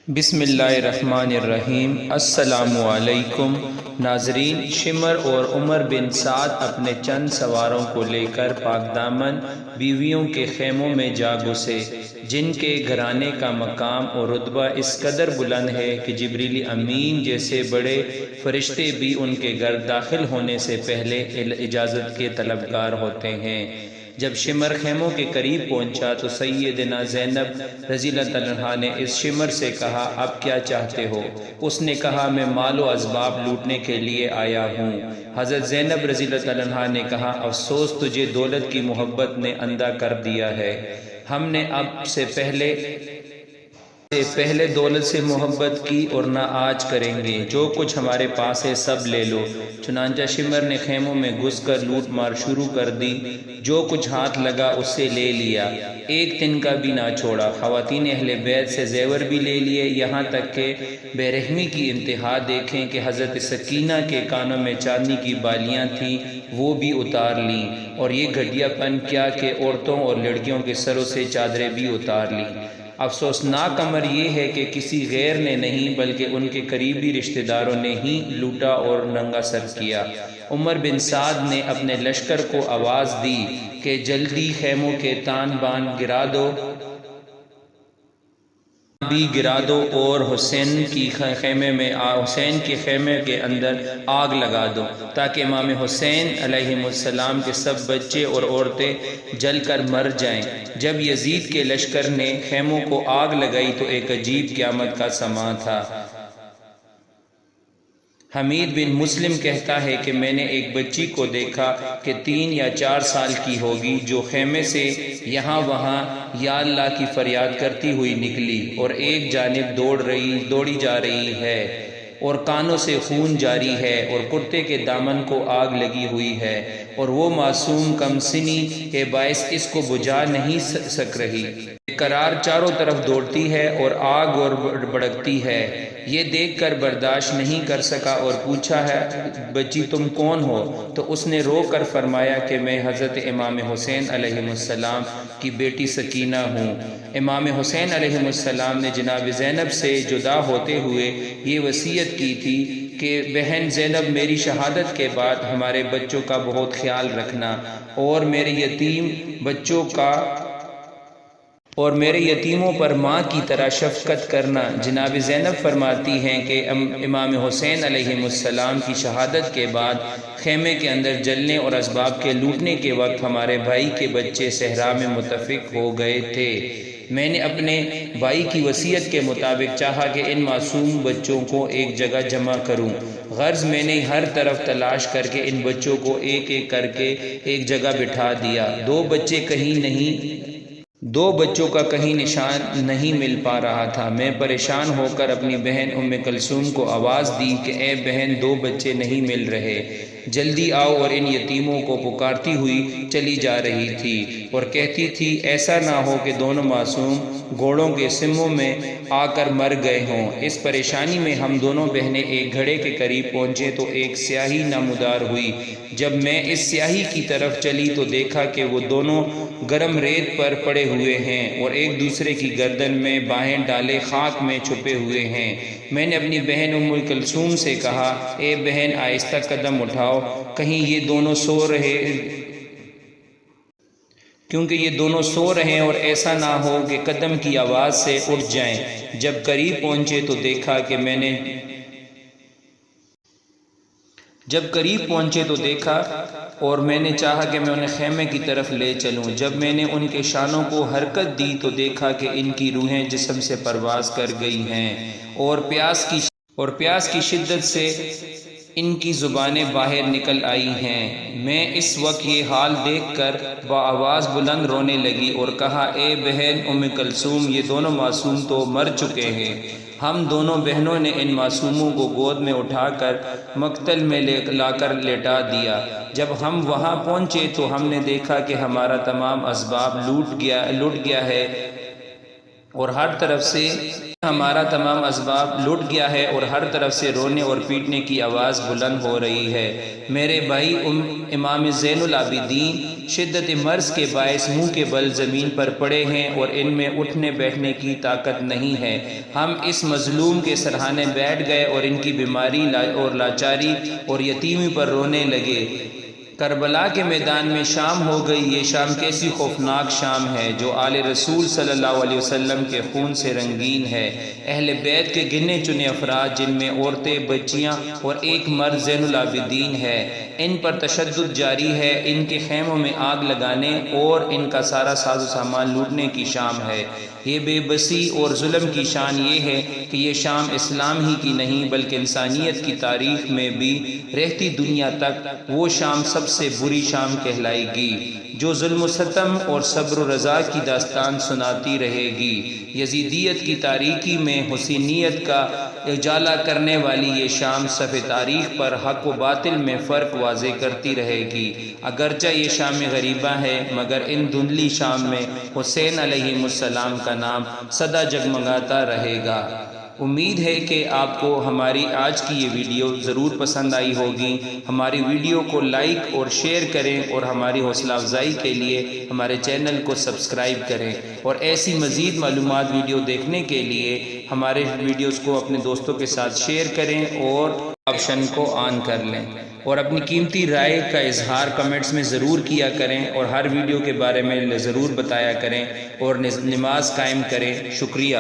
بسم اللہ الرحمن الرحیم۔ السلام علیکم ناظرین، شمر اور عمر بن سعد اپنے چند سواروں کو لے کر پاک دامن بیویوں کے خیموں میں جا گھسے، جن کے گھرانے کا مقام اور رتبہ اس قدر بلند ہے کہ جبریل امین جیسے بڑے فرشتے بھی ان کے گھر داخل ہونے سے پہلے اجازت کے طلبگار ہوتے ہیں۔ جب شمر خیموں کے قریب پہنچا تو سیدنا زینب رضی اللہ عنہا نے اس شمر سے کہا، اب کیا چاہتے ہو؟ اس نے کہا، میں مال و اسباب لوٹنے کے لیے آیا ہوں۔ حضرت زینب رضی اللہ عنہا نے کہا، افسوس تجھے دولت کی محبت نے اندھا کر دیا ہے۔ ہم نے اب سے پہلے دولت سے محبت کی اور نہ آج کریں گے، جو کچھ ہمارے پاس ہے سب لے لو۔ چنانچہ شمر نے خیموں میں گھس کر لوٹ مار شروع کر دی، جو کچھ ہاتھ لگا اس سے لے لیا، ایک تنکا بھی نہ چھوڑا۔ خواتین اہل بیت سے زیور بھی لے لیے، یہاں تک کہ بے رحمی کی انتہا دیکھیں کہ حضرت سکینہ کے کانوں میں چاندی کی بالیاں تھیں، وہ بھی اتار لیں، اور یہ گھٹیا پن کیا کہ عورتوں اور لڑکیوں کے سروں سے چادریں بھی اتار لیں۔ افسوسناک امر یہ ہے کہ کسی غیر نے نہیں بلکہ ان کے قریبی رشتہ داروں نے ہی لوٹا اور ننگا سر کیا۔ عمر بن سعد نے اپنے لشکر کو آواز دی کہ جلدی خیموں کے تان بان گرا دو اور حسین کے خیمے کے اندر آگ لگا دو، تاکہ امام حسین علیہ السلام کے سب بچے اور عورتیں جل کر مر جائیں۔ جب یزید کے لشکر نے خیموں کو آگ لگائی تو ایک عجیب قیامت کا سماں تھا۔ حمید بن مسلم کہتا ہے کہ میں نے ایک بچی کو دیکھا کہ 3 یا 4 سال کی ہوگی، جو خیمے سے یہاں وہاں یا اللہ کی فریاد کرتی ہوئی نکلی اور ایک جانب دوڑی جا رہی ہے، اور کانوں سے خون جاری ہے، اور کرتے کے دامن کو آگ لگی ہوئی ہے، اور وہ معصوم کم سنی کے باعث اس کو بجھا نہیں سک رہی، قرار چاروں طرف دوڑتی ہے اور آگ اور بھڑکتی ہے۔ یہ دیکھ کر برداشت نہیں کر سکا اور پوچھا، ہے بچی تم کون ہو؟ تو اس نے رو کر فرمایا کہ میں حضرت امام حسین علیہ السلام کی بیٹی سکینہ ہوں۔ امام حسین علیہ السلام نے جناب زینب سے جدا ہوتے ہوئے یہ وصیت کی تھی کہ بہن زینب، میری شہادت کے بعد ہمارے بچوں کا بہت خیال رکھنا اور میرے یتیموں پر ماں کی طرح شفقت کرنا۔ جناب زینب فرماتی ہیں کہ امام حسین علیہ السلام کی شہادت کے بعد خیمے کے اندر جلنے اور اسباب کے لوٹنے کے وقت ہمارے بھائی کے بچے صحرا میں متفق ہو گئے تھے۔ میں نے اپنے بھائی کی وصیت کے مطابق چاہا کہ ان معصوم بچوں کو ایک جگہ جمع کروں، غرض میں نے ہر طرف تلاش کر کے ان بچوں کو ایک ایک کر کے ایک جگہ بٹھا دیا۔ دو بچوں کا کہیں نشان نہیں مل پا رہا تھا۔ میں پریشان ہو کر اپنی بہن ام کلثوم کو آواز دی کہ اے بہن، 2 بچے نہیں مل رہے، جلدی آؤ، اور ان یتیموں کو پکارتی ہوئی چلی جا رہی تھی اور کہتی تھی، ایسا نہ ہو کہ دونوں معصوم گھوڑوں کے سموں میں آ کر مر گئے ہوں۔ اس پریشانی میں ہم دونوں بہنیں ایک گھڑے کے قریب پہنچے تو ایک سیاہی نمودار ہوئی۔ جب میں اس سیاہی کی طرف چلی تو دیکھا کہ وہ دونوں گرم ریت پر پڑے ہوئے ہیں اور ایک دوسرے کی گردن میں باہیں ڈالے خاک میں چھپے ہوئے ہیں۔ میں نے اپنی بہن ام کلثوم سے کہا، اے بہن، آہستہ قدم اٹھاؤ، کہیں یہ دونوں سو رہے ہیں اور ایسا نہ ہو کہ قدم کی آواز سے اٹھ جائیں۔ جب قریب پہنچے تو دیکھا اور میں نے چاہا کہ میں انہیں خیمے کی طرف لے چلوں۔ جب میں نے ان کے شانوں کو حرکت دی تو دیکھا کہ ان کی روحیں جسم سے پرواز کر گئی ہیں اور پیاس کی شدت سے ان کی زبانیں باہر نکل آئی ہیں۔ میں اس وقت یہ حال دیکھ کر بآواز بلند رونے لگی اور کہا، اے بہن ام کلثوم، یہ دونوں معصوم تو مر چکے ہیں۔ ہم دونوں بہنوں نے ان معصوموں کو گود میں اٹھا کر مقتل میں لا کر لٹا دیا۔ جب ہم وہاں پہنچے تو ہم نے دیکھا کہ ہمارا تمام اسباب لوٹ گیا ہے اور ہر طرف سے ہمارا تمام اسباب لٹ گیا ہے اور ہر طرف سے رونے اور پیٹنے کی آواز بلند ہو رہی ہے۔ میرے بھائی امام زین العابدین شدت مرض کے باعث منہ کے بل زمین پر پڑے ہیں اور ان میں اٹھنے بیٹھنے کی طاقت نہیں ہے۔ ہم اس مظلوم کے سرہانے بیٹھ گئے اور ان کی بیماری اور لاچاری اور یتیمی پر رونے لگے۔ کربلا کے میدان میں شام ہو گئی۔ یہ شام کیسی خوفناک شام ہے جو آل رسول صلی اللہ علیہ وسلم کے خون سے رنگین ہے۔ اہل بیت کے گنے چنے افراد جن میں عورتیں، بچیاں اور ایک مرد زین العابدین ہے، ان پر تشدد جاری ہے۔ ان کے خیموں میں آگ لگانے اور ان کا سارا ساز و سامان لوٹنے کی شام ہے۔ یہ بے بسی اور ظلم کی شان یہ ہے کہ یہ شام اسلام ہی کی نہیں بلکہ انسانیت کی تاریخ میں بھی رہتی دنیا تک وہ شام سب سے بری شام کہلائے گی جو ظلم و ستم اور صبر و رضا کی داستان سناتی رہے گی۔ یزیدیت کی تاریکی میں حسینیت کا اجالا کرنے والی یہ شام صف تاریخ پر حق و باطل میں فرق واضح کرتی رہے گی۔ اگرچہ یہ شام غریبہ ہے مگر ان دھندلی شام میں حسین علیہ السلام کا نام سدا جگمگاتا رہے گا۔ امید ہے کہ آپ کو ہماری آج کی یہ ویڈیو ضرور پسند آئی ہوگی۔ ہماری ویڈیو کو لائک اور شیئر کریں اور ہماری حوصلہ افزائی کے لیے ہمارے چینل کو سبسکرائب کریں، اور ایسی مزید معلومات ویڈیو دیکھنے کے لیے ہمارے ویڈیوز کو اپنے دوستوں کے ساتھ شیئر کریں اور آپشن کو آن کر لیں، اور اپنی قیمتی رائے کا اظہار کمنٹس میں ضرور کیا کریں، اور ہر ویڈیو کے بارے میں ضرور بتایا کریں اور نماز قائم کریں۔ شکریہ۔